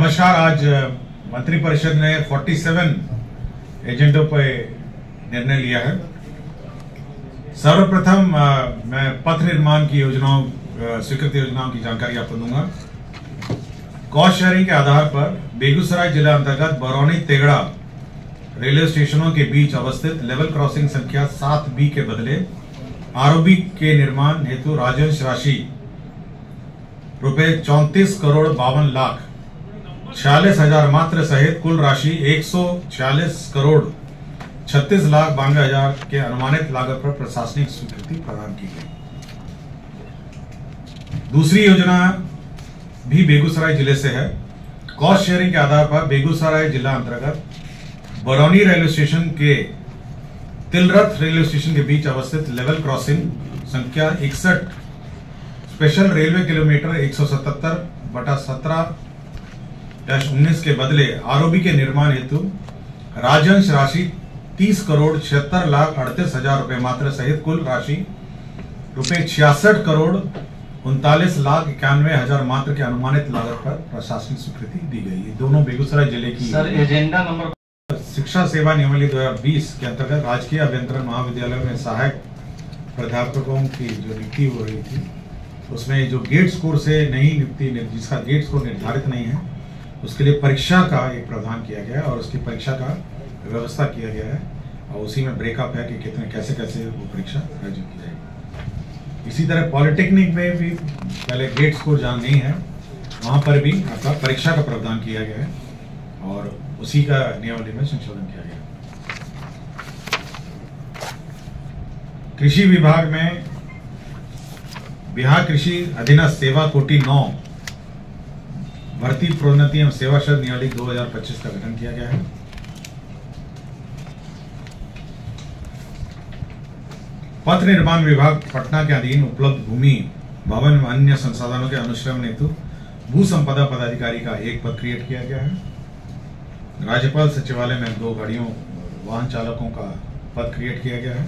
नमस्कार। आज मंत्रिपरिषद ने 47 एजेंडों पर निर्णय लिया है। सर्वप्रथम मैं पथ निर्माण की योजनाओं, स्वीकृत योजनाओं की जानकारी आपको दूंगा। कॉस्ट शेयरिंग के आधार पर बेगूसराय जिला अंतर्गत बरौनी तेगड़ा रेलवे स्टेशनों के बीच अवस्थित लेवल क्रॉसिंग संख्या 7B के बदले आरओबी के निर्माण हेतु राजस्व राशि रुपए 34 करोड़ 52 लाख 46 हजार मात्र सहित कुल राशि 146 करोड़ 36 लाख 92 हजार के अनुमानित लागत पर प्रशासनिक स्वीकृति प्रदान की गई। दूसरी योजना भी बेगूसराय जिले से है। कॉस्ट शेयरिंग के आधार पर बेगूसराय जिला अंतर्गत बरौनी रेलवे स्टेशन के तिलरथ रेलवे स्टेशन के बीच अवस्थित लेवल क्रॉसिंग संख्या 61 स्पेशल रेलवे किलोमीटर 177/17-19 के बदले आरओबी के निर्माण हेतु राजस्व राशि 30 करोड़ 76 लाख 38 हजार रुपए मात्र सहित कुल राशि रुपए 66 करोड़ 39 लाख 91 हजार मात्र के अनुमानित लागत पर प्रशासनिक स्वीकृति दी गई। ये दोनों बेगूसराय जिले की। सर, एजेंडा नंबर शिक्षा सेवा नियमावली 2020 के अंतर्गत राजकीय अभियंत्रण महाविद्यालय में सहायक प्राध्यापकों की जो नियुक्ति हो रही थी, उसमें जो गेट स्कोर से नहीं नियुक्ति, जिसका गेट स्कोर निर्धारित नहीं है, उसके लिए परीक्षा का एक प्रावधान किया गया है और उसकी परीक्षा का व्यवस्था किया गया है और उसी में ब्रेकअप है कि कितने कैसे कैसे वो परीक्षा आयोजित की जाएगी। इसी तरह पॉलिटेक्निक में भी पहले गेट स्कोर जहाँ नहीं है वहाँ पर भी आपका परीक्षा का प्रावधान किया गया है और उसी का नियमावली में संशोधन किया गया। कृषि विभाग में बिहार कृषि अधीनस्थ सेवा कोटि 9 भर्ती प्रोन्नति एवं सेवा शर्त नियमावली 2025 का गठन किया गया है। पथ निर्माण विभाग पटना के अधीन उपलब्ध भूमि, भवन एवं अन्य संसाधनों के अनुश्रवण हेतु भू संपदा पदाधिकारी का एक पद क्रिएट किया गया है। राज्यपाल सचिवालय में 2 गाड़ियों वाहन चालकों का पद क्रिएट किया गया है।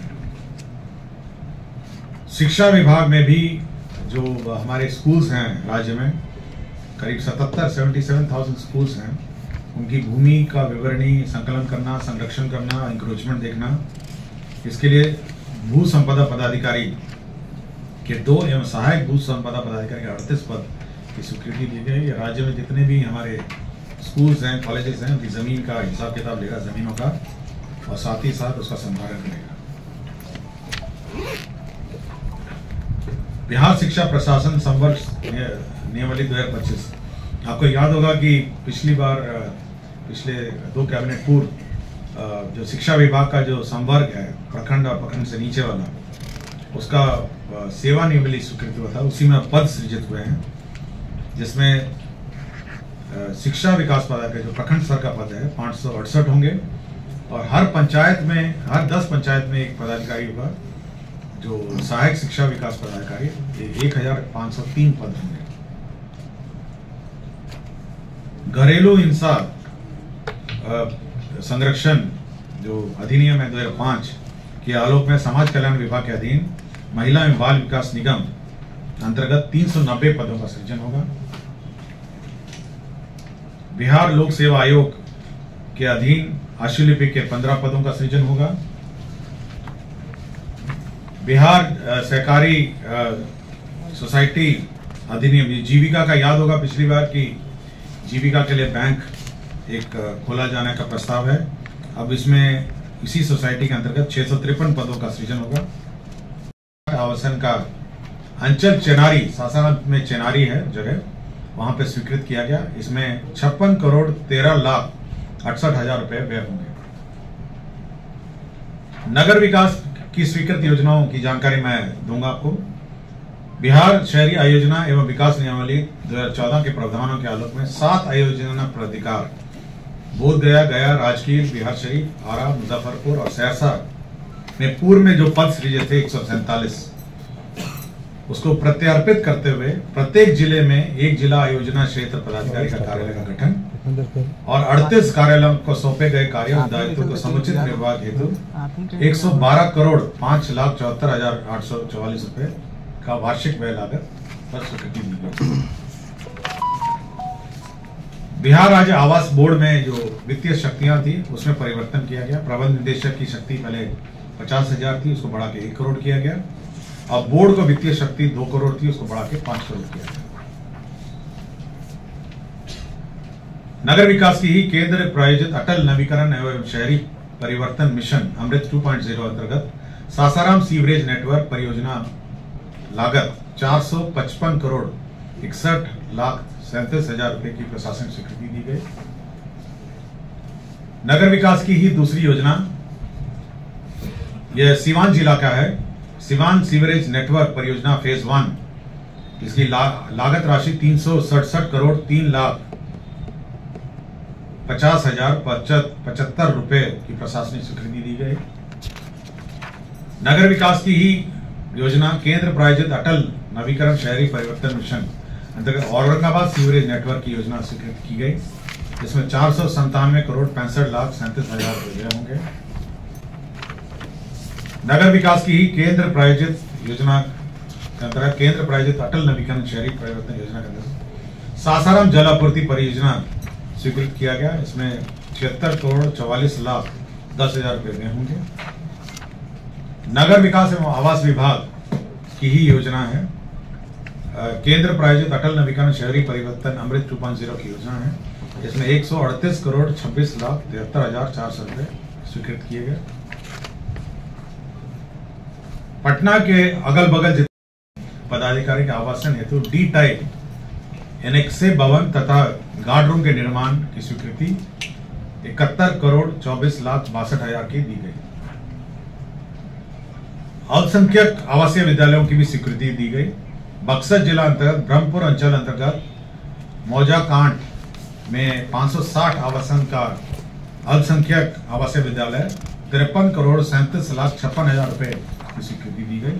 शिक्षा विभाग में भी जो हमारे स्कूल्स हैं राज्य में करीब 77,000 स्कूल्स हैं, उनकी भूमि का विवरणी संकलन करना, संरक्षण करना, इंक्रोचमेंट देखना, इसके लिए भू संपदा पदाधिकारी के 2 एवं सहायक भू संपदा पदाधिकारी के 38 पद की स्वीकृति दी गई। राज्य में जितने भी हमारे स्कूल्स हैं, कॉलेजेस हैं, उनकी जमीन का हिसाब किताब लेगा, जमीनों का, और साथ ही साथ उसका संधारण करेगा। बिहार शिक्षा प्रशासन संवर्ग नियमावली 2025। आपको याद होगा कि पिछले 2 कैबिनेट पूर्व जो शिक्षा विभाग का जो संवर्ग है, प्रखंड और प्रखंड से नीचे वाला, उसका सेवा नियमावली स्वीकृत हुआ था। उसी में पद सृजित हुए हैं, जिसमें शिक्षा विकास पदाधिकारी जो प्रखंड स्तर का पद है 568 होंगे और हर पंचायत में, हर 10 पंचायत में एक पदाधिकारी होगा। जो सहायक शिक्षा विकास पदाधिकारी 1503 पद होंगे। घरेलू हिंसा संरक्षण जो अधिनियम है 2005 के आलोक में समाज कल्याण विभाग के अधीन महिला एवं बाल विकास निगम अंतर्गत 390 पदों का सृजन होगा। बिहार लोक सेवा आयोग के अधीन आशुलिपि के 15 पदों का सृजन होगा। बिहार सहकारी सोसाइटी अधिनियम, जीविका का याद होगा पिछली बार की जीविका के लिए बैंक एक खोला जाने का प्रस्ताव है। अब इसमें इसी सोसाइटी के अंतर्गत 653 पदों का सृजन होगा। आवासन का अंचल चेनारी, सासाराम में चेनारी है जगह, वहां पे स्वीकृत किया गया। इसमें 56 करोड़ 13 लाख 68 हजार रुपए व्यय होंगे। नगर विकास की स्वीकृत योजनाओं की जानकारी मैं दूंगा आपको। बिहार शहरी आयोजना एवं विकास नियमावली 2014 के प्रावधानों के आलोक में 7 आयोजना प्राधिकार बोधगया, गया, राजगीर, बिहार शरीफ, आरा, मुजफ्फरपुर और सहरसा में पूर्व में जो पद सृजित थे 147, उसको प्रत्यार्पित करते हुए प्रत्येक जिले में एक जिला आयोजना क्षेत्र पदाधिकारी का कार्यालय का गठन और 38 कार्यालयों को सौंपे गए कार्य और दायित्वों को समुचित निर्वाह हेतु 112 करोड़ 5,74,844 रुपए का वार्षिक व्यय लागत पर स्वीकृति दी गई। बिहार राज्य आवास बोर्ड में जो वित्तीय शक्तियां थी उसमें परिवर्तन किया गया। प्रबंध निदेशक की शक्ति पहले 50,000 थी, उसको बढ़ा के 1 करोड़ किया गया। अब बोर्ड को वित्तीय शक्ति 2 करोड़ थी, उसको बढ़ा के 5 करोड़ किया गया। नगर विकास की ही केंद्र प्रायोजित अटल नवीकरण एवं शहरी परिवर्तन मिशन अमृत 2.0 अंतर्गत सासाराम सीवरेज नेटवर्क परियोजना लागत 455 करोड़ 61,37,000 रुपए की प्रशासनिक स्वीकृति दी गई। नगर विकास की ही दूसरी योजना यह सीवान जिला का है। सीवान सीवरेज नेटवर्क परियोजना फेज 1, इसकी लागत राशि 367 करोड़ 3,50,075 रुपए की प्रशासनिक स्वीकृति दी गई। नगर विकास की ही योजना केंद्र प्रायोजित अटल नवीकरण शहरी परिवर्तन मिशन अंतर्गत औरंगाबाद सीवरेज नेटवर्क की योजना स्वीकृत की गई, जिसमें 497 करोड़ 65,37,000 रुपए होंगे। नगर विकास की ही केंद्र प्रायोजित योजना के अंतर्गत केंद्र प्रायोजित अटल नवीकरण शहरी परिवर्तन योजना के अंतर्गत सासाराम जल आपूर्ति परियोजना स्वीकृत किया गया। इसमें 76 करोड़ 44,10,000 रुपए होंगे। नगर विकास एवं आवास विभाग की ही योजना है केंद्र प्रायोजित अटल नवीकरण शहरी परिवर्तन अमृत 2.0 की योजना है। इसमें 138 करोड़ 26,73,400 रुपए स्वीकृत किए गए। पटना के अगल बगल जितने पदाधिकारी के आवासन हेतु डी टाइप एनेक्से भवन तथा गार्ड रूम के निर्माण की स्वीकृति 71 करोड़ 24,62,000 की दी गई। अल्पसंख्यक आवासीय विद्यालयों की भी स्वीकृति दी गई। बक्सर जिला अंतर्गत ब्रह्मपुर अंचल अंतर्गत मौजा कांड में 560 आवासन का अल्पसंख्यक आवासीय विद्यालय 53 करोड़ 37,56,000 रुपए की स्वीकृति दी गई।